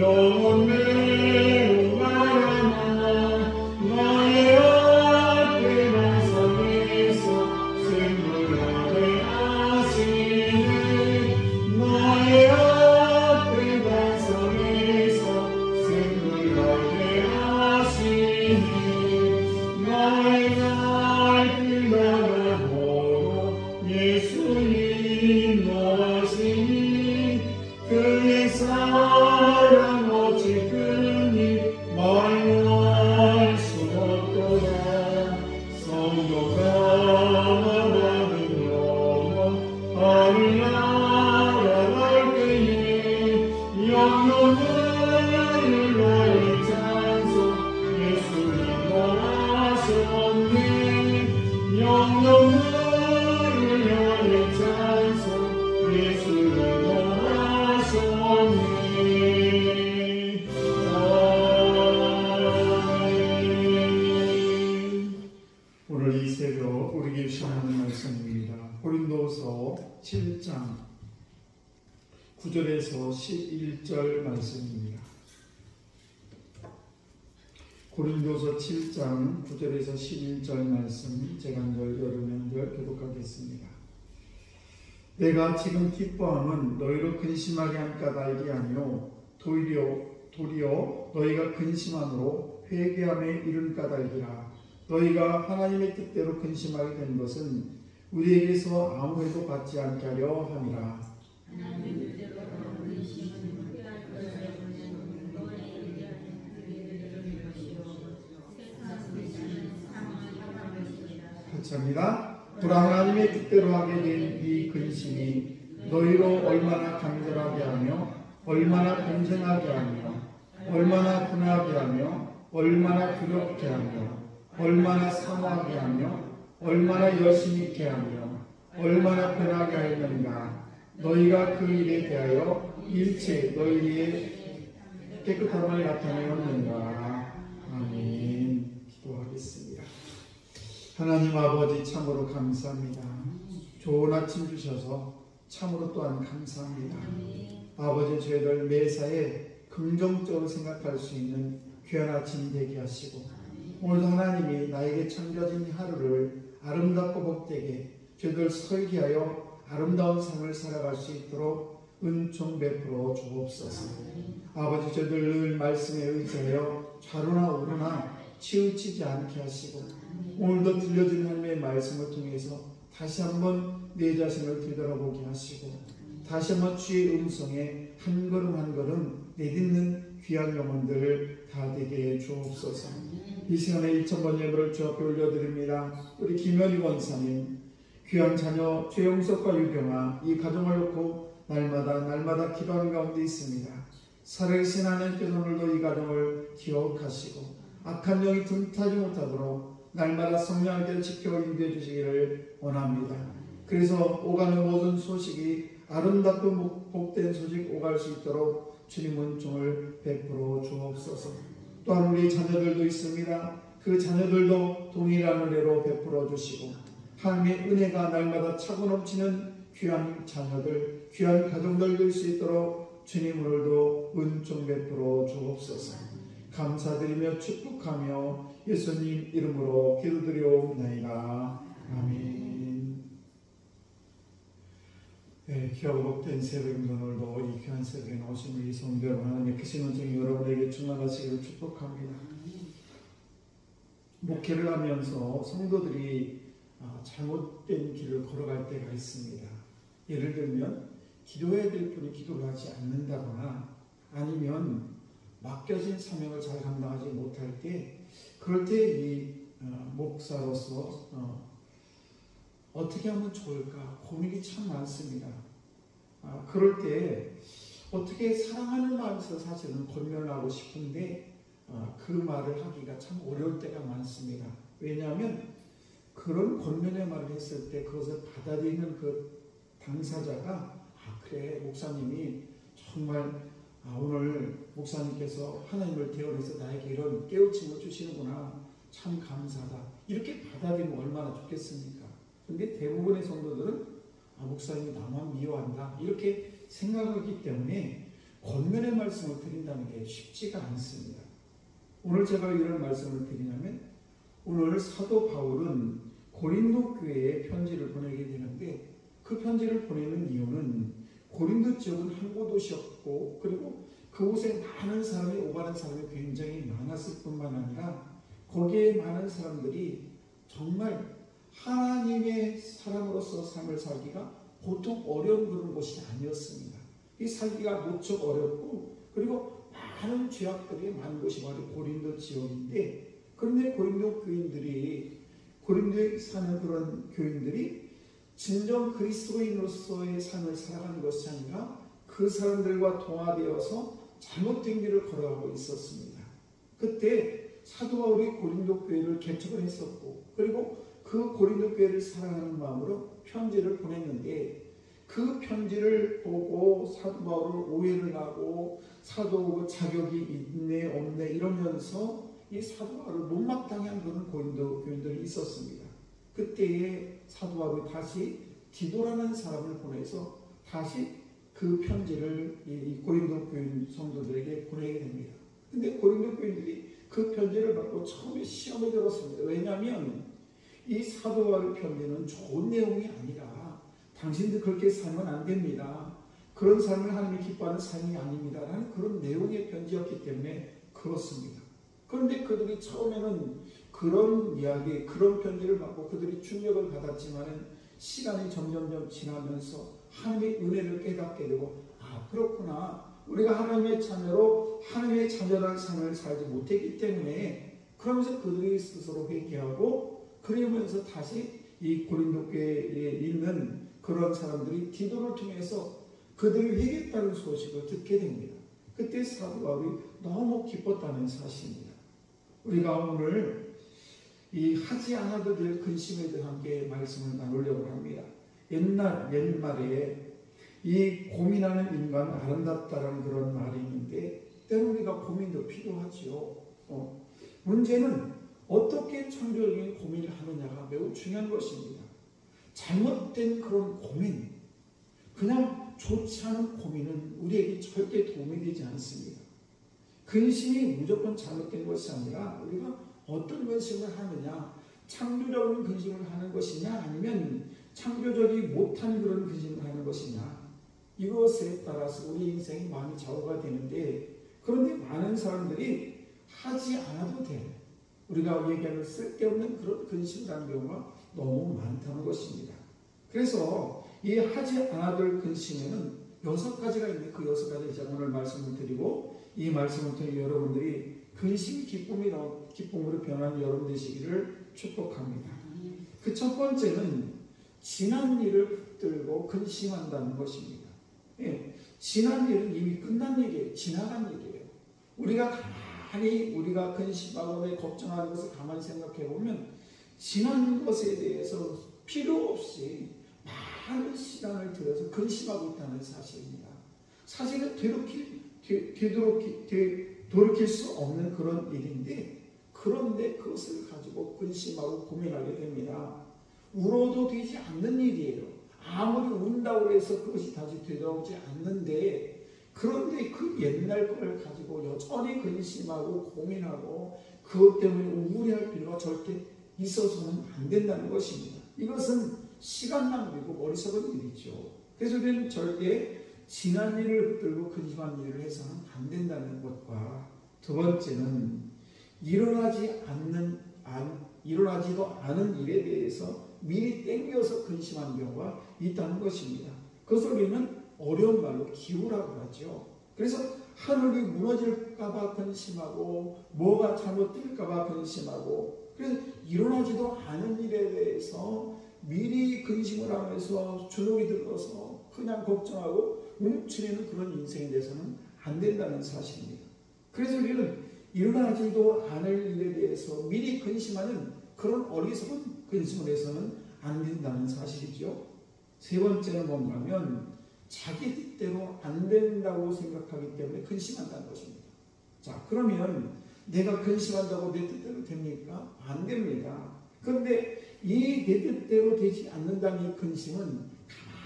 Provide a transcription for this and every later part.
영혼 매우 많아 나의 앞에 나서서 생물하게 하시네 나의 앞에 나서서 생물하게 하시네 나의 날 따라보고 예수님 나시니 그의 사랑 오직 그니 말할 수 없도다 성도가 받은 영혼 하늘 나아갈 때에 영혼을 나의 찬송 예수님 하셨네 영혼을 나의 찬송 예수님 하셨네 오늘 이 새벽 우리에게 주시는 말씀입니다. 고린도서 7장 9절에서 11절 말씀입니다. 고린도서 7장 9절에서 11절 말씀 제가 한 절 여러분 절 교독하겠습니다. 내가 지금 기뻐함은 너희로 근심하게 한 까닭이 아니요 도리어 너희가 근심함으로 회개함에 이른 까닭이라. 너희가 하나님의 뜻대로 근심하게 된 것은 우리에게서 아무 해도 받지 않게 하려 함이라. 감사합니다. 하나님의 뜻대로 하게 된 이 근심이 너희로 얼마나 간절하게 하며 얼마나 번성하게 하며 얼마나 분하게 하며 얼마나 두렵게 하며 얼마나 사모하게 하며 얼마나 열심히 있게 하며 얼마나 변하게 하였는가. 너희가 그 일에 대하여 일체 너희의 깨끗함을 나타내었는가. 아멘. 기도하겠습니다. 하나님 아버지 참으로 감사합니다. 좋은 아침 주셔서 참으로 또한 감사합니다. 아버지 저희들 매사에 긍정적으로 생각할 수 있는 귀한 아침 되게 하시고 오늘도 하나님이 나에게 참겨진 하루를 아름답고 복되게 저희들 설계하여 아름다운 삶을 살아갈 수 있도록 은총 베풀어 주옵소서. 아버지 저희들 늘 말씀에 의지하여 좌로나 우로나 치우치지 않게 하시고 오늘도 들려주는 하나님의 말씀을 통해서 다시 한번 내 자신을 되돌아보게 하시고 다시 한번 주의 음성에 한 걸음 한 걸음 내딛는 귀한 영혼들 다 되게 주옵소서. 이 시간에 1000번 예물을 주 앞에 올려드립니다. 우리 김현희 원사님 귀한 자녀 최영석과 유경아 이 가정을 놓고 날마다 기도하는 가운데 있습니다. 살아계신 하나님께서 오늘도 이 가정을 기억하시고 악한 영이 틈타지 못하도록 날마다 성령께서 지켜 인도해 주시기를 원합니다. 그래서 오가는 모든 소식이 아름답고 복된 소식 오갈 수 있도록 주님 은총을 베풀어 주옵소서. 또한 우리 자녀들도 있습니다. 그 자녀들도 동일한 은혜로 베풀어 주시고 하나님의 은혜가 날마다 차고 넘치는 귀한 자녀들, 귀한 가정들 될 수 있도록 주님 오늘도 은총 베풀어 주옵소서. 감사드리며 축복하며 예수님 이름으로 기도드리옵나이다. 아멘. 네, 귀하고 복된 새벽입니다. 오늘도 이 귀한 새벽에 나오신 우리 성도 여러분 하나님의 크신 은총이 여러분에게 충만하시기를 축복합니다. 목회를 하면서 성도들이 잘못된 길을 걸어갈 때가 있습니다. 예를 들면 기도해야 될 분이 기도를 하지 않는다거나 아니면 맡겨진 사명을 잘 감당하지 못할 때 그럴 때 이 목사로서 어떻게 하면 좋을까 고민이 참 많습니다. 그럴 때 어떻게 사랑하는 마음에서 사실은 권면을 하고 싶은데 그 말을 하기가 참 어려울 때가 많습니다. 왜냐하면 그런 권면의 말을 했을 때 그것을 받아들이는 그 당사자가 그래 목사님이 정말 오늘 목사님께서 하나님을 대언해서 나에게 이런 깨우침을 주시는구나 참 감사하다 이렇게 받아들이면 얼마나 좋겠습니까? 그런데 대부분의 성도들은 목사님이 나만 미워한다 이렇게 생각하기 때문에 권면의 말씀을 드린다는 게 쉽지가 않습니다. 오늘 제가 이런 말씀을 드리냐면 오늘 사도 바울은 고린도 교회에 편지를 보내게 되는데 그 편지를 보내는 이유는 고린도 지역은 항구 도시였고 그리고 그곳에 많은 사람이 오가는 사람이 굉장히 많았을 뿐만 아니라 거기에 많은 사람들이 정말 하나님의 사람으로서 삶을 살기가 보통 어려운 그런 곳이 아니었습니다. 이 살기가 무척 어렵고 그리고 많은 죄악들이 많은 곳이 바로 고린도 지역인데 그런데 고린도에 사는 그런 교인들이 진정 그리스도인으로서의 삶을 살아가는 것이 아니라 그 사람들과 동화되어서 잘못된 길을 걸어가고 있었습니다. 그때 사도 바울이 고린도 교회를 개척을 했었고 그리고 그 고린도 교회를 사랑하는 마음으로 편지를 보냈는데 그 편지를 보고 사도 바울을 오해를 하고 사도 자격이 있네 없네 이러면서 이 사도 바울을 못마땅한 그런 고린도 교인들이 있었습니다. 그때에 사도 바울이 다시 디도라는 사람을 보내서 다시 그 편지를 이 고린도 교인 성도들에게 보내게 됩니다. 근데 고린도 교인들이 그 편지를 받고 처음에 시험에 들었습니다. 왜냐하면 이 사도 바울 편지는 좋은 내용이 아니라 당신들 그렇게 살면 안 됩니다. 그런 삶을 하나님이 기뻐하는 삶이 아닙니다. 라는 그런 내용의 편지였기 때문에 그렇습니다. 그런데 그들이 처음에는 그런 이야기, 그런 편지를 받고 그들이 충격을 받았지만 시간이 점점 지나면서 하나님의 은혜를 깨닫게 되고 그렇구나. 우리가 하나님의 자녀로 하나님의 자녀라는 삶을 살지 못했기 때문에 그러면서 그들이 스스로 회개하고 그러면서 다시 이 고린도 교회에 있는 그런 사람들이 디도를 통해서 그들이 회개했다는 소식을 듣게 됩니다. 그때 사도 바울이 너무 기뻤다는 사실입니다. 우리가 오늘 이 하지 않아도 될 근심에 대해 함께 말씀을 나누려고 합니다. 옛말에 이 고민하는 인간 아름답다라는 그런 말이 있는데 때로 우리가 고민도 필요하지요. 문제는 어떻게 창조적인 고민을 하느냐가 매우 중요한 것입니다. 잘못된 그런 고민, 그냥 좋지 않은 고민은 우리에게 절대 도움이 되지 않습니다. 근심이 무조건 잘못된 것이 아니라 우리가 어떤 근심을 하느냐, 창조적인 근심을 하는 것이냐 아니면 창조적이 못한 그런 근심을 하는 것이냐, 이것에 따라서 우리 인생이 많이 좌우가 되는데 그런데 많은 사람들이 하지 않아도 돼. 우리가 얘기하는 쓸데없는 그런 근심이라는 경우가 너무 많다는 것입니다. 그래서 이 하지 않아도 될 근심에는 6가지가 있는데 그 6가지 제가 오늘 말씀을 드리고 이 말씀을 통해 여러분들이 근심이 기쁨으로 변하는 여러분 되시기를 축복합니다. 그 첫 번째는 지난 일을 붙들고 근심한다는 것입니다. 지난 일은 이미 끝난 일이에요. 지나간 일이에요. 우리가 근심하고 걱정하는 것을 가만히 생각해 보면 지난 것에 대해서 필요 없이 많은 시간을 들여서 근심하고 있다는 사실입니다. 사실은 돌이킬 수 없는 그런 일인데 그런데 그것을 가지고 근심하고 고민하게 됩니다. 울어도 되지 않는 일이에요. 아무리 운다고 해서 그것이 다시 되돌아오지 않는데 그런데 그 옛날 걸 가지고 여전히 근심하고 고민하고 그것 때문에 우울해할 필요가 절대 있어서는 안 된다는 것입니다. 이것은 시간 낭비고 어리석은 일이죠. 그래서 우리는 절대 지난 일을 붙들고 근심한 일을 해서는 안 된다는 것과 두 번째는 일어나지도 않은 일에 대해서 미리 땡겨서 근심한 경우가 있다는 것입니다. 그것을 우리는 어려운 말로 기우라고 하죠. 그래서 하늘이 무너질까봐 근심하고 뭐가 잘못될까봐 근심하고 그래서 일어나지도 않은 일에 대해서 미리 근심을 하면서 주눅이 들어서 그냥 걱정하고 움츠리는 그런 인생에 대해서는 안 된다는 사실입니다. 그래서 우리는 일어나지도 않을 일에 대해서 미리 근심하는 그런 어리석은 근심을 해서는 안 된다는 사실이죠. 세 번째는 뭔가 하면 자기 뜻대로 안 된다고 생각하기 때문에 근심한다는 것입니다. 자, 그러면 내가 근심한다고 내 뜻대로 됩니까? 안 됩니다. 그런데 이 내 뜻대로 되지 않는다는 이 근심은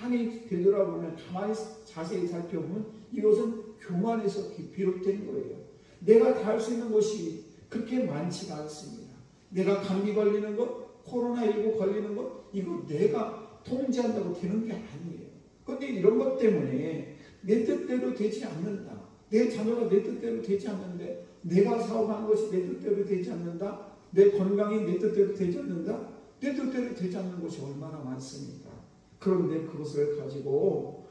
가만히 되돌아보면 가만히 자세히 살펴보면 이것은 교만에서 비롯된 거예요. 내가 다 할 수 있는 것이 그렇게 많지가 않습니다. 내가 감기 걸리는 것, 코로나19 걸리는 것, 이거 내가 통제한다고 되는 게 아니에요. 그런데 이런 것 때문에 내 뜻대로 되지 않는다. 내 자녀가 내 뜻대로 되지 않는데, 내가 사업하는 것이 내 뜻대로 되지 않는다. 내 건강이 내 뜻대로 되지 않는다. 내 뜻대로 되지 않는 것이 얼마나 많습니까? 그런데 그것을 가지고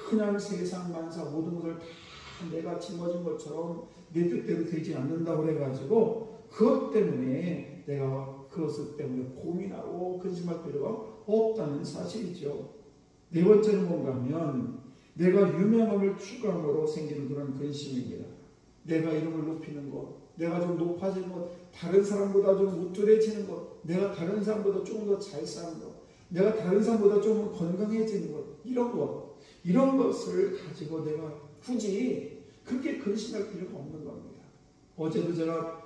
그냥 세상 만사 모든 것을 다 내가 짊어진 것처럼 내 뜻대로 되지 않는다고 해가지고 그것 때문에 내가 그것을 때문에 고민하고 근심할 필요가 없다는 사실이죠. 네 번째는 뭔가 하면 내가 유명함을 추구함으로 생기는 그런 근심입니다. 내가 이름을 높이는 것, 내가 좀 높아지는 것, 다른 사람보다 좀 우쭐해지는 것, 내가 다른 사람보다 조금 더 잘 사는 것, 내가 다른 사람보다 좀 건강해지는 것, 이런 것을 가지고 내가 굳이 그렇게 근심할 필요가 없는 겁니다. 어제도 제가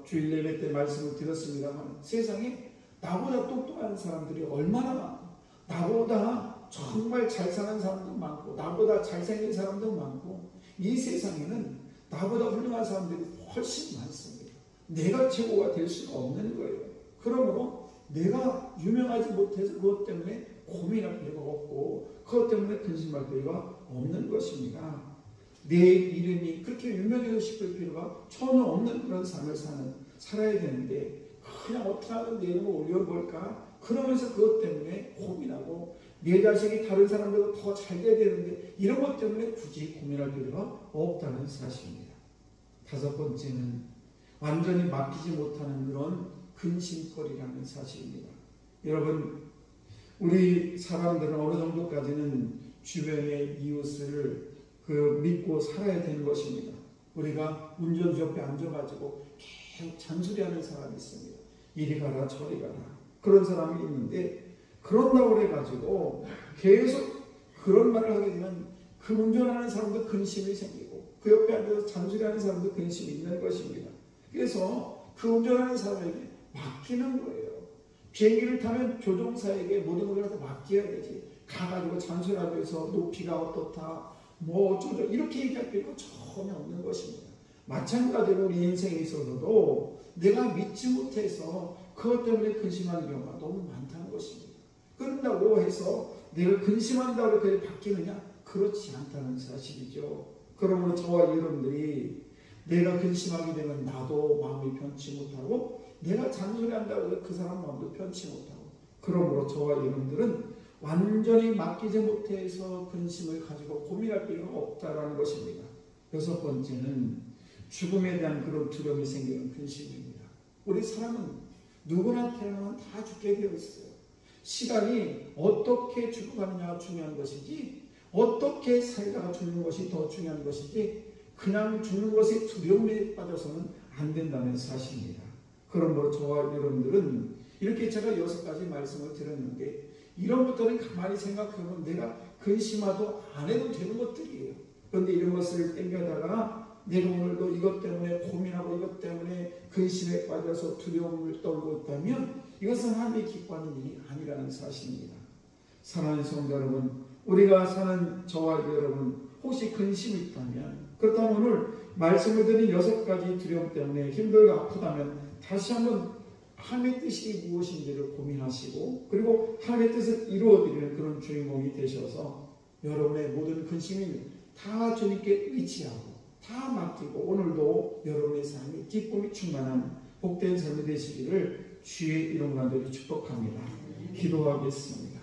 주일 예배 때 말씀을 드렸습니다만, 세상에 나보다 똑똑한 사람들이 얼마나 많고, 나보다 정말 잘 사는 사람도 많고, 나보다 잘생긴 사람도 많고, 이 세상에는 나보다 훌륭한 사람들이 훨씬 많습니다. 내가 최고가 될 수가 없는 거예요. 그러므로 내가 유명하지 못해서 그것 때문에 고민할 필요가 없고, 그것 때문에 근심할 필요가 없는 것입니다. 내 이름이 그렇게 유명해지고 싶을 필요가 전혀 없는 그런 삶을 살아야 되는데, 그냥 어떻게 하면 내 이름을 올려볼까? 그러면서 그것 때문에 고민하고, 내 자식이 다른 사람들보다 더 잘 돼야 되는데 이런 것 때문에 굳이 고민할 필요가 없다는 사실입니다. 다섯 번째는 완전히 맡기지 못하는 그런 근심거리라는 사실입니다. 여러분, 우리 사람들은 어느 정도까지는 주변의 이웃을 믿고 살아야 되는 것입니다. 우리가 운전수 옆에 앉아가지고 계속 잔소리하는 사람이 있습니다. 이리 가라 저리 가라. 그런 사람이 있는데, 그런다고 해가지고 계속 그런 말을 하게 되면 그 운전하는 사람도 근심이 생기고, 그 옆에 앉아서 잔소리하는 사람도 근심이 있는 것입니다. 그래서 그 운전하는 사람에게 맡기는 거예요. 비행기를 타면 조종사에게 모든 것을 다 맡겨야 되지. 가가지고 잔소리하면서 높이가 어떻다, 뭐 어쩌죠, 이렇게 얘기할 필요가 전혀 없는 것입니다. 마찬가지로 우리 인생에 있어서도 내가 믿지 못해서 그것 때문에 근심하는 경우가 너무 많다는 것입니다. 그런다고 해서 내가 근심한다고 그렇게 바뀌느냐? 그렇지 않다는 사실이죠. 그러므로 저와 여러분들이 내가 근심하게 되면 나도 마음이 편치 못하고, 내가 잔소리한다고 해서 그 사람 마음도 편치 못하고, 그러므로 저와 여러분들은 완전히 맡기지 못해서 근심을 가지고 고민할 필요가 없다는 것입니다. 여섯 번째는 죽음에 대한 그런 두려움이 생기는 근심입니다. 우리 사람은 누구나 태어나면 다 죽게 되어 있어요. 시간이 어떻게 죽어가느냐가 중요한 것이지, 어떻게 살다가 죽는 것이 더 중요한 것이지, 그냥 죽는 것이 두려움에 빠져서는 안 된다는 사실입니다. 그러므로 저와 여러분들은 이렇게 제가 6가지 말씀을 드렸는데, 이런 것들은 가만히 생각하면 내가 근심하도 안 해도 되는 것들이에요. 그런데 이런 것을 땡겨다가 내가 오늘도 이것 때문에 고민하고 이것 때문에 근심에 빠져서 두려움을 떨고 있다면 이것은 하나님이 기뻐하는 일이 아니라는 사실입니다. 사랑하는 성도 여러분, 우리가 사는 저와 여러분, 혹시 근심이 있다면, 그렇다면 오늘 말씀을 드린 6가지 두려움 때문에 힘들고 아프다면 다시 한번 하나님의 뜻이 무엇인지를 고민하시고, 그리고 하나님의 뜻을 이루어드리는 그런 주인공이 되셔서 여러분의 모든 근심이 다 주님께 의지하고 다 맡기고, 오늘도 여러분의 삶이 기쁨이 충만한 복된 삶이 되시기를 주의 이름으로 축복합니다. 기도하겠습니다.